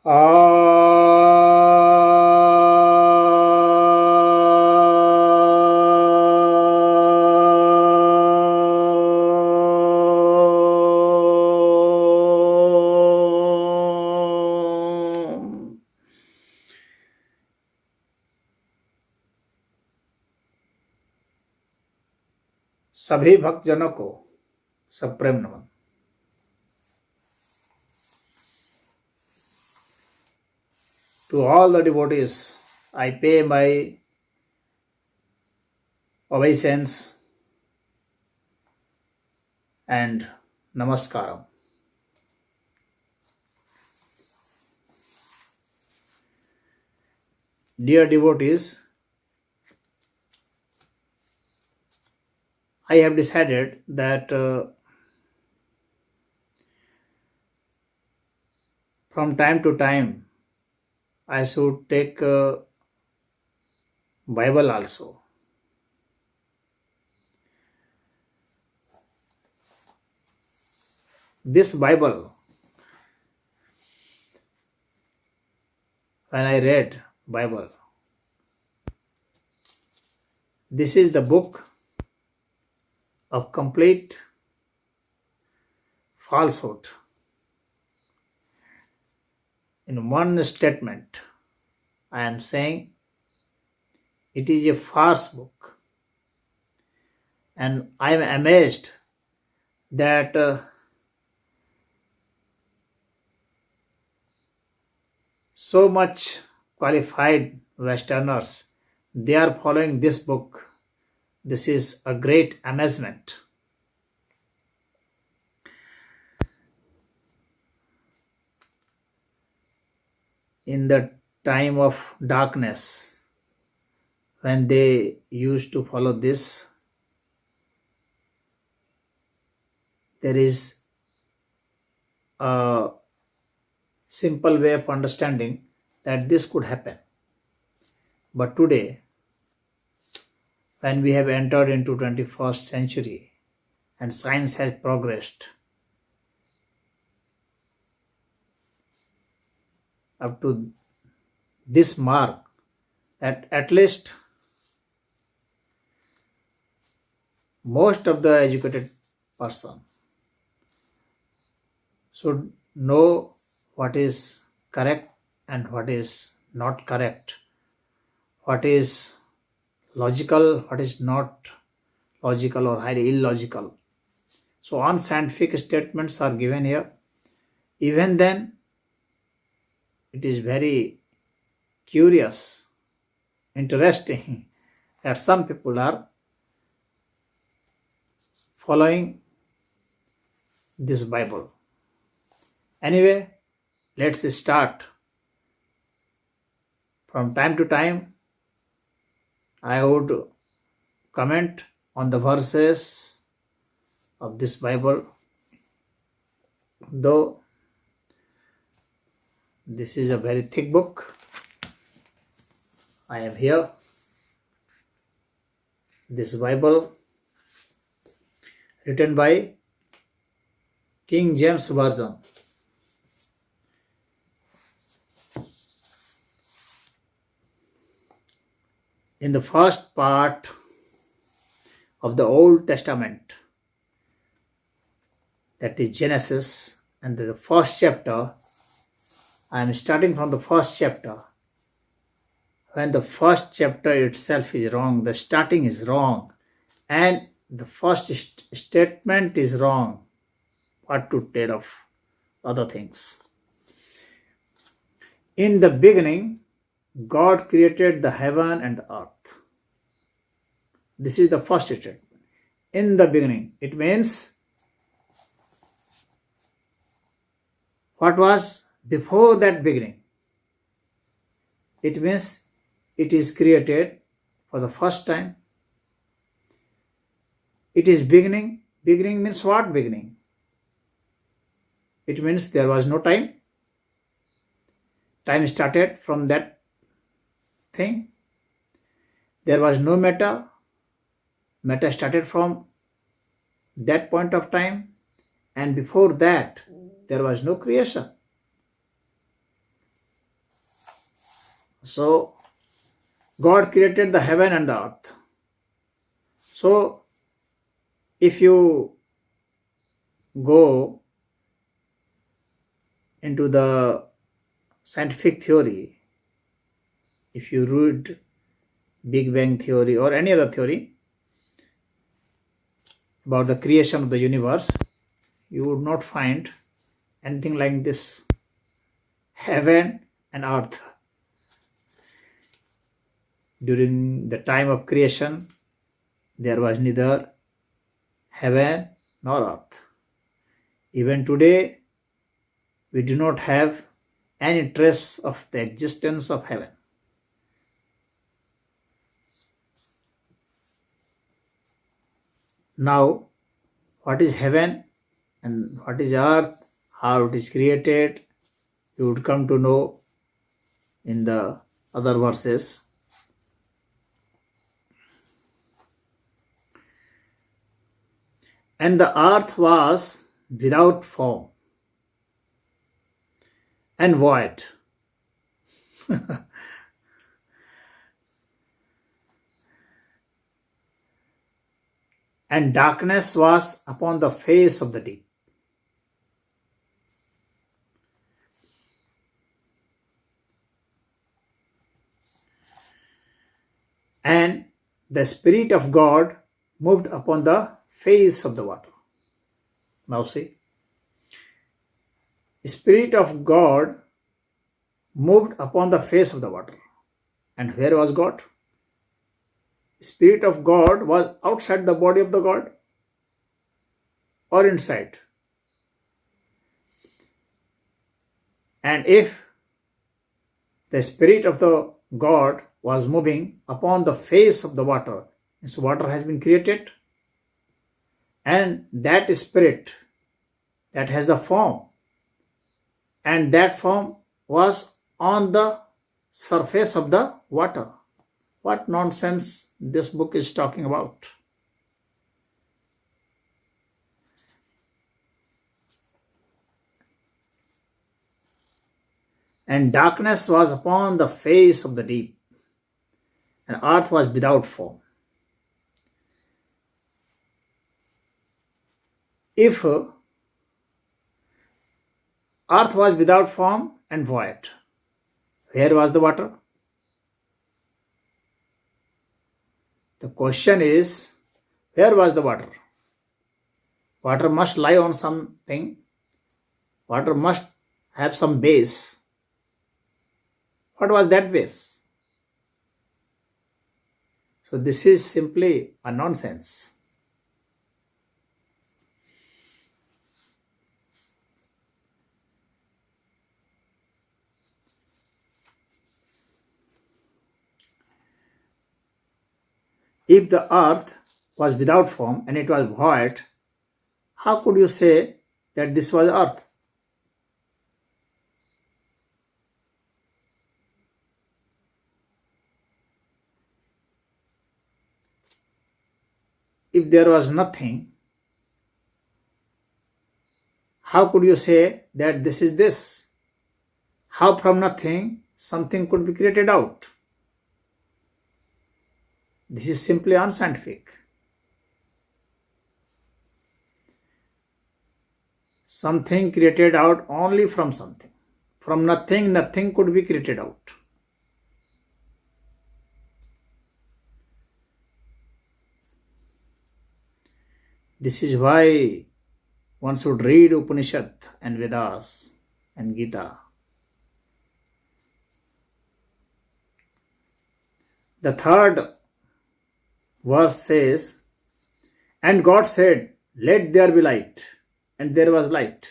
सभी भक्तजनों को सप्रेम नमन। To all the devotees, I pay my obeisance and namaskaram. Dear devotees, I have decided that from time to time I should take Bible also. This Bible, when I read Bible, this is the book of complete falsehood. In one statement, I am saying it is a farce book, and I am amazed that so much qualified Westerners, they are following this book. This is a great amazement. In the time of darkness, when they used to follow this, there is a simple way of understanding that this could happen. But today, when we have entered into 21st century and science has progressed up to this mark, that at least most of the educated person should know what is correct and what is not correct, what is logical, what is not logical or highly illogical. So unscientific statements are given here. Even then, it is very curious, interesting that some people are following this Bible. Anyway, let's start. From time to time, I would comment on the verses of this Bible, though this is a very thick book. I have here this Bible written by King James Version. In the first part of the Old Testament, that is Genesis, and the first chapter, I am starting from the first chapter. When the first chapter itself is wrong, the starting is wrong, and the first statement is wrong, what to tell of other things? In the beginning, God created the heaven and the earth. This is the first statement. In the beginning. It means what was before that beginning. It means it is created for the first time. It is beginning. Beginning means what beginning? It means there was no time. Time started from that thing. There was no matter. Matter started from that point of time, and before that there was no creation. So God created the heaven and the earth. So if you go into the scientific theory, if you read Big Bang theory or any other theory about the creation of the universe, you would not find anything like this heaven and earth. During the time of creation, there was neither heaven nor earth. Even today, we do not have any trace of the existence of heaven. Now, what is heaven and what is earth, how it is created, you would come to know in the other verses. And the earth was without form and void. And darkness was upon the face of the deep. And the Spirit of God moved upon the face of the water. Now see, the Spirit of God moved upon the face of the water. And where was God? The Spirit of God was outside the body of the God or inside. And if the Spirit of the God was moving upon the face of the water, means water has been created, and that Spirit that has the form, and that form was on the surface of the water. What nonsense this book is talking about. And darkness was upon the face of the deep, and earth was without form. If earth was without form and void, where was the water? The question is, where was the water? Water must lie on something. Water must have some base. What was that base? So this is simply a nonsense. If the earth was without form and it was void, how could you say that this was earth? If there was nothing, how could you say that this is this? How from nothing something could be created out? This is simply unscientific. Something created out only from something. From nothing, nothing could be created out. This is why one should read Upanishad and Vedas and Gita. The third verse says, and God said, let there be light, and there was light.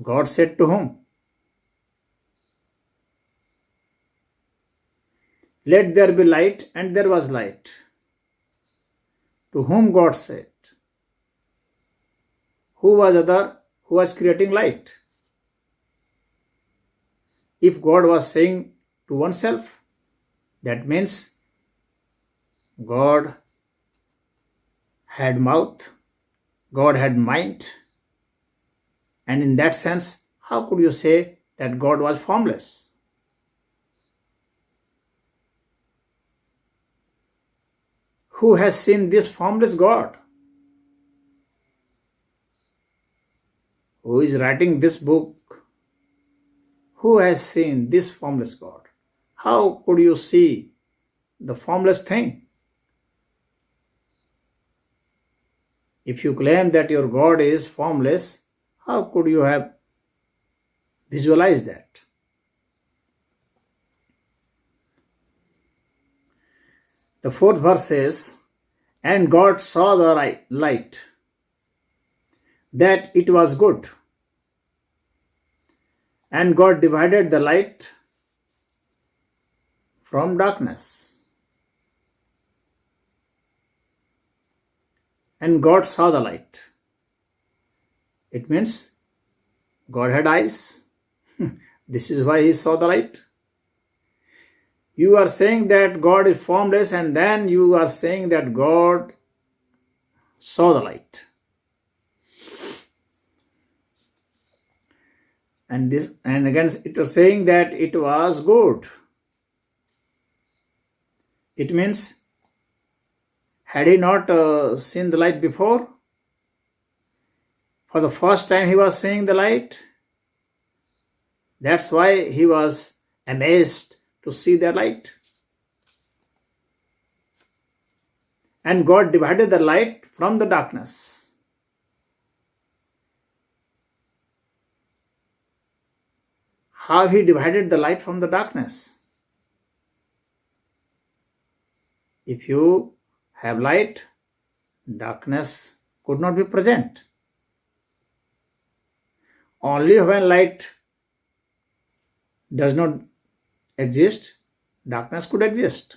God said to whom? Let there be light, and there was light. To whom God said? Who was creating light? If God was saying to oneself, that means God had mouth, God had mind, and in that sense, how could you say that God was formless? Who has seen this formless God? Who is writing this book? Who has seen this formless God? How could you see the formless thing? If you claim that your God is formless, how could you have visualized that? The fourth verse says, "And God saw the light, that it was good. And God divided the light from darkness." And God saw the light. It means God had eyes. This is why he saw the light. You are saying that God is formless, and then you are saying that God saw the light. And again it is saying that it was good. It means, had he not seen the light before? For the first time he was seeing the light. That's why he was amazed to see the light. And God divided the light from the darkness. How he divided the light from the darkness? If you have light, darkness could not be present. Only when light does not exist, darkness could exist.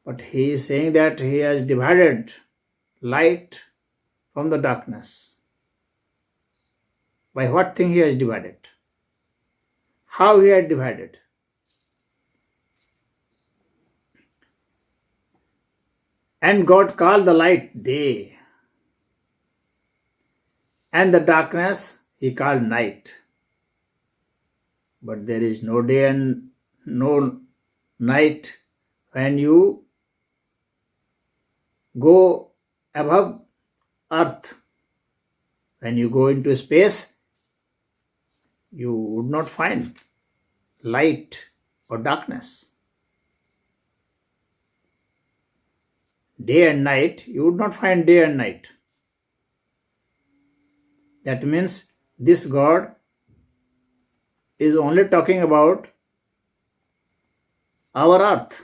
But he is saying that he has divided light from the darkness. By what thing he has divided? How he had divided? And God called the light day, and the darkness he called night. But there is no day and no night when you go above earth. When you go into space, you would not find light or darkness. Day and night, you would not find day and night. That means this God is only talking about our earth.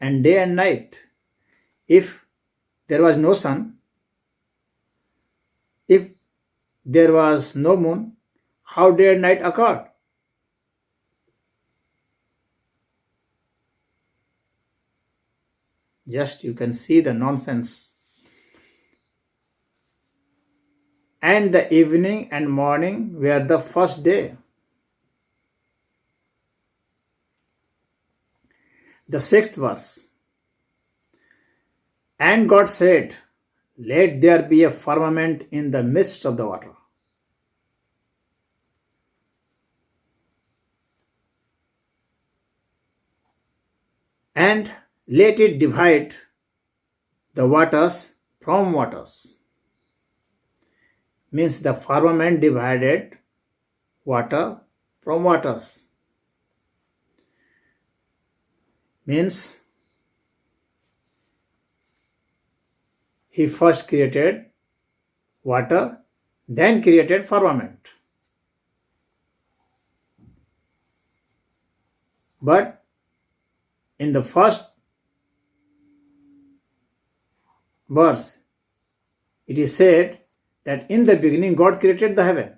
And day and night, if there was no sun, if there was no moon, how day and night occurred? Just you can see the nonsense. And the evening and morning were the first day. The sixth verse. And God said, "Let there be a firmament in the midst of the water." And let it divide the waters from waters. Means the firmament divided water from waters. Means he first created water, then created firmament. But in the first verse, it is said that in the beginning God created the heaven.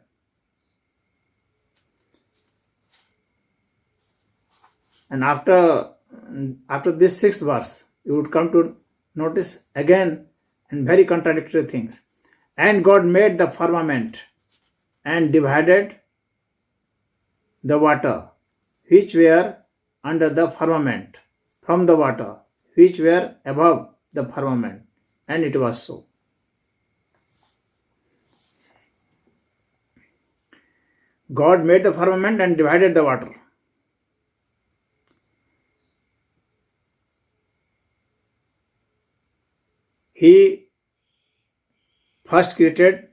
And after this sixth verse, you would come to notice again and very contradictory things. And God made the firmament and divided the water which were under the firmament from the water which were above the firmament. And it was so. God made the firmament and divided the water He first created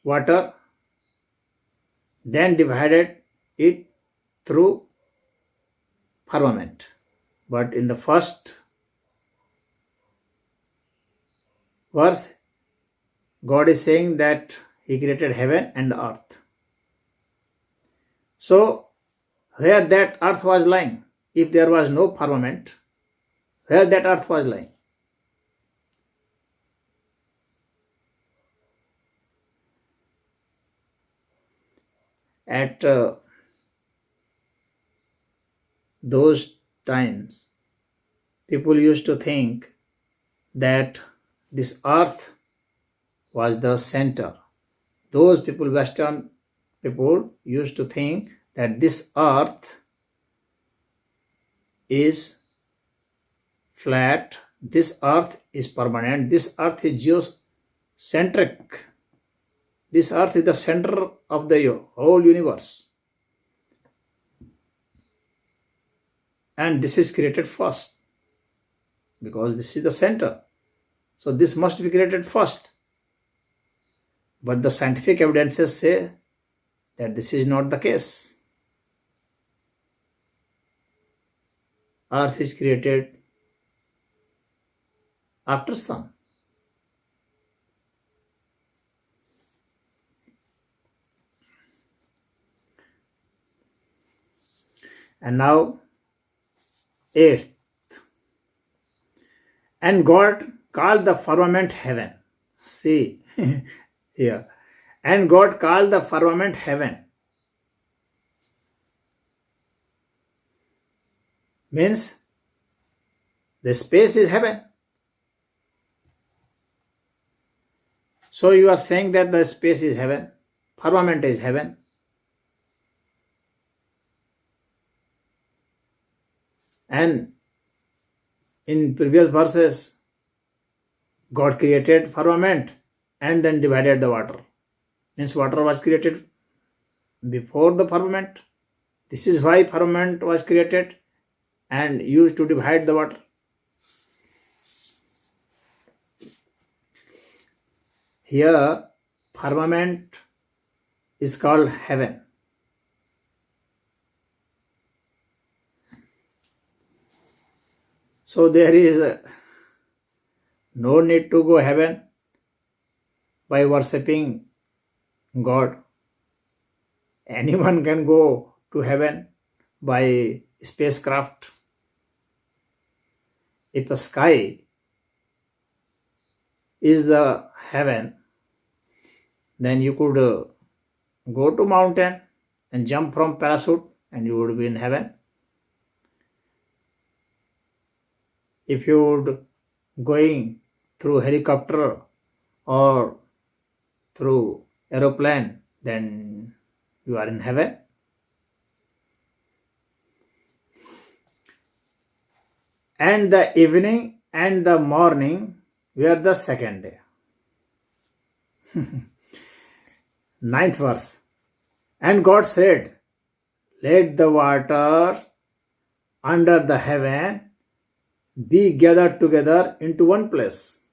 water, then divided it through firmament. But in the first verse, God is saying that He created heaven and the earth. So, where that earth was lying, if there was no firmament, where that earth was lying? At those times, people used to think that this earth was the center. Those people, Western people, used to think that this earth is flat, this earth is permanent, this earth is geocentric, this earth is the center of the whole universe, and this is created first because this is the center, so this must be created first. But the scientific evidences say that this is not the case. Earth is created after sun. And now, 8th. And God called the firmament heaven. See, here. And God called the firmament heaven. Means the space is heaven. So you are saying that the space is heaven, firmament is heaven. And in previous verses, God created firmament and then divided the water. Means water was created before the firmament. This is why firmament was created and used to divide the water. Here, firmament is called heaven. So there is no need to go heaven by worshipping God. Anyone can go to heaven by spacecraft. If the sky is the heaven, then you could go to mountain and jump from parachute and you would be in heaven. If you would going through helicopter or through aeroplane, then you are in heaven. And the evening and the morning were the second day. 9th verse. And God said, let the water under the heaven be gathered together into one place,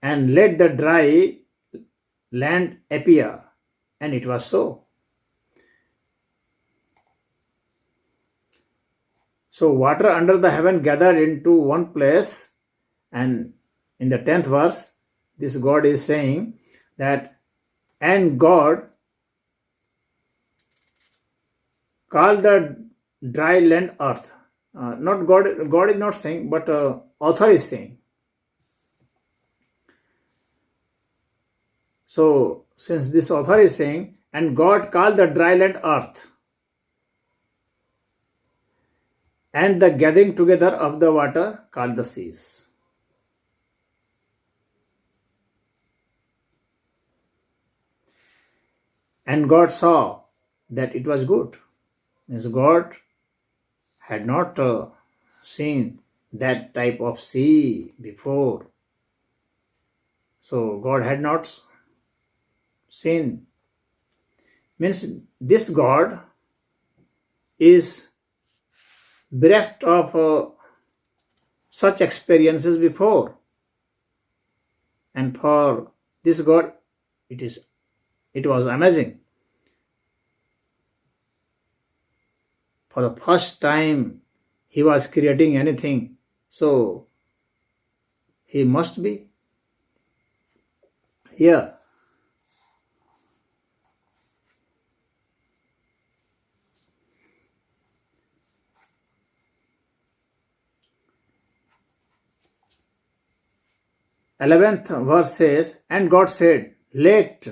and let the dry land appear. And it was so. So water under the heaven gathered into one place, and in the 10th verse, this God is saying that, and God called the dry land earth. Not God, God is not saying, but author is saying. So, since this author is saying, and God called the dry land earth, and the gathering together of the water called the seas. And God saw that it was good. Means God had not seen that type of sea before. So God had not seen. Means this God is bereft of such experiences before. And for this God, it was amazing. For the first time he was creating anything, so he must be here. Eleventh verse says, and God said, let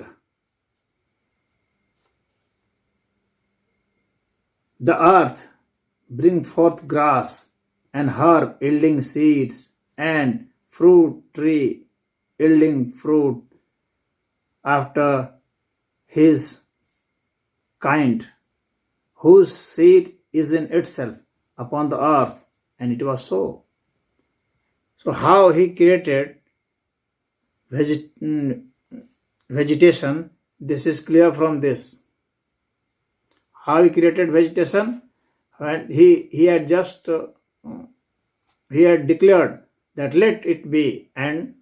the earth bring forth grass, and herb yielding seeds, and fruit tree yielding fruit after his kind, whose seed is in itself upon the earth. And it was so. So how he created vegetation, this is clear from this. How he created vegetation? And he had just he had declared that let it be, and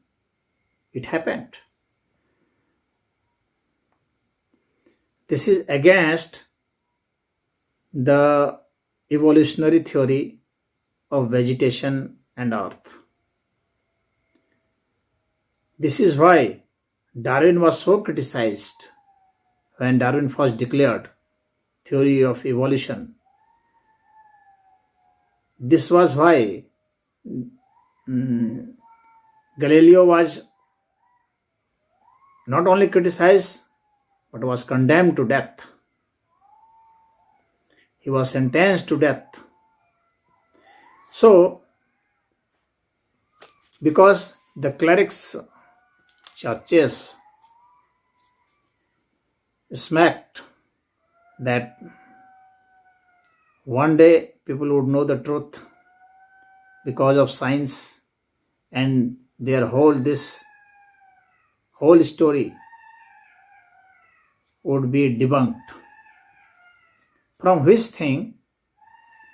it happened. This is against the evolutionary theory of vegetation and earth. This is why Darwin was so criticized when Darwin first declared theory of evolution. This was why Galileo was not only criticized but was condemned to death. He was sentenced to death. So, because the clerics, churches smacked that one day people would know the truth because of science, and their whole story would be debunked. From which thing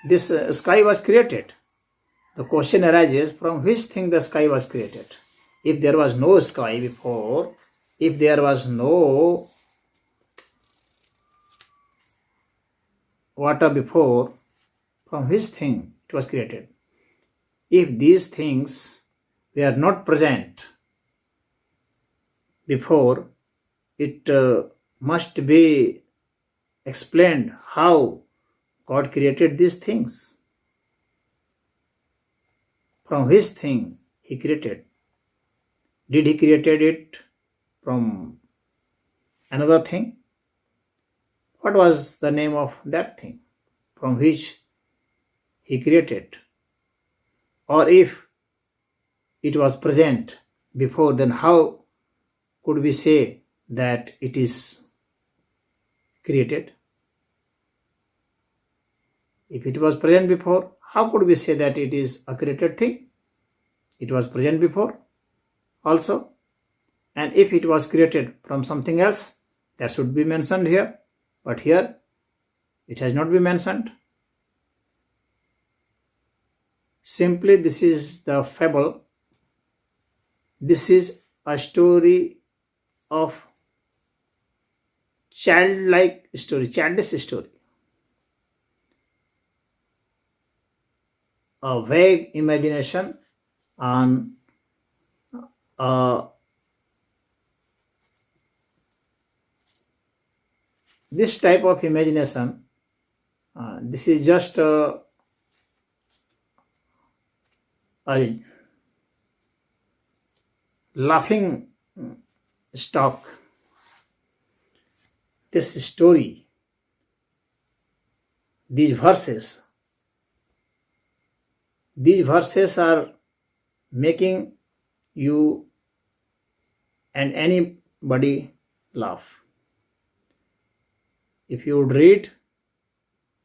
this sky was created? The question arises, from which thing the sky was created? If there was no sky before, if there was no water before, from which thing it was created? If these things were not present before, it must be explained how God created these things. From which thing he created? Did he created it from another thing? What was the name of that thing from which he created? Or if it was present before, then how could we say that it is created? If it was present before, how could we say that it is a created thing? It was present before also. And if it was created from something else, that should be mentioned here. But here, it has not been mentioned. Simply, this is the fable. This is a story of childish story. A vague imagination on this type of imagination. This is just a laughing stock. This story, these verses are making you and anybody laugh. If you would read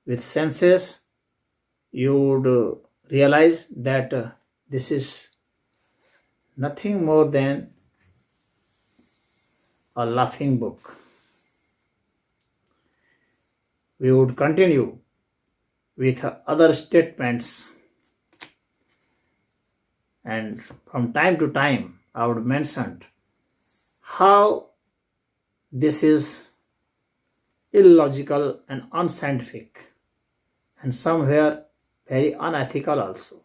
with senses, you would realize that this is nothing more than a laughing book. We would continue with other statements and from time to time I would mention how this is illogical and unscientific and somewhere very unethical also.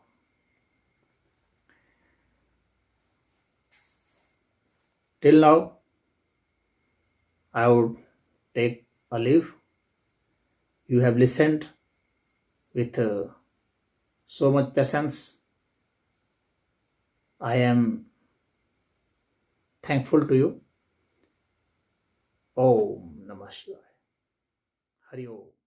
Till now, I would take a leave. You have listened with so much patience. I am thankful to you. Om Namah Shivaya. Hari Om.